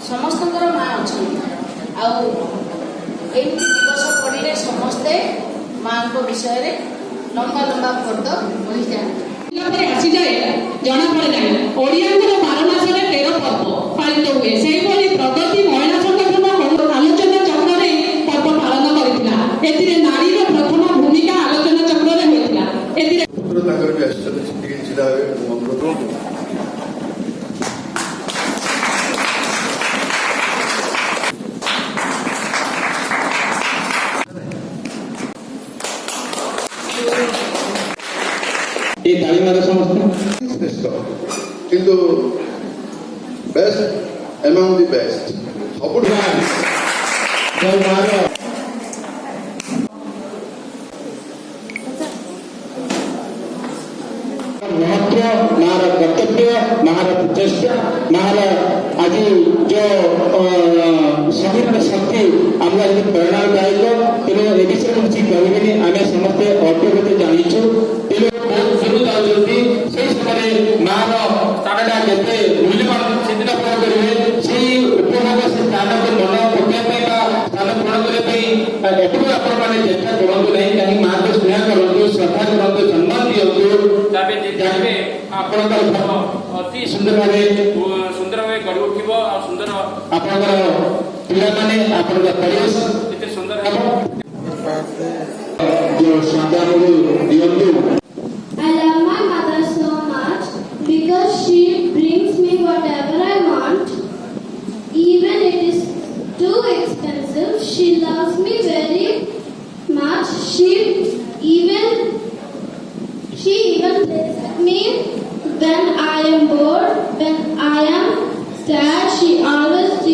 समस्त माँ अच्छा दिवस पढ़े समस्ते माँ को विषय लंबा लंबा फर्द कही जाए आसी जाए जना पड़े जाए ओडिया 12 मास 13 पर्व पालित हुए से प्रगति महिला संगठन आलोचना चक्र में पर्व पालन करथिला नारी प्रथम भूमिका आलोचना चक्र में होतिला ये ताली मारा समझते किंतु बेस्ट अमंग द बेस्ट सब जय मारा महत्व मार कर्तव्य मार प्रचेष्टा मार आज जो शरीर शक्ति आम प्रेरणा दायक तेणु ए विषय किसी कहबी आम समस्ते अग्रगति जाचु से समय मार स्थानटा के मूल्यवान से दिन पूर्ण करेंगे से उपभोग से स्थान को मन पकाइबा स्थान पूर्ण करने एटू आपने चेष्टा करूँ नहीं कहीं माँ को स्नेह करूँ श्रद्धा करूँ सम्मान दिंतु जानवे आपण अति सुंदर भाव गढ़ उठब आ सुंदर आपंकर पिला माने आपन परिवेश एते सुंदर हम जो श्रद्धालु दियंतु I love my mother so much because she brings me whatever I want. Even it is too expensive, she loves me very much. She even plays with me when I am bored, when I am sad. She always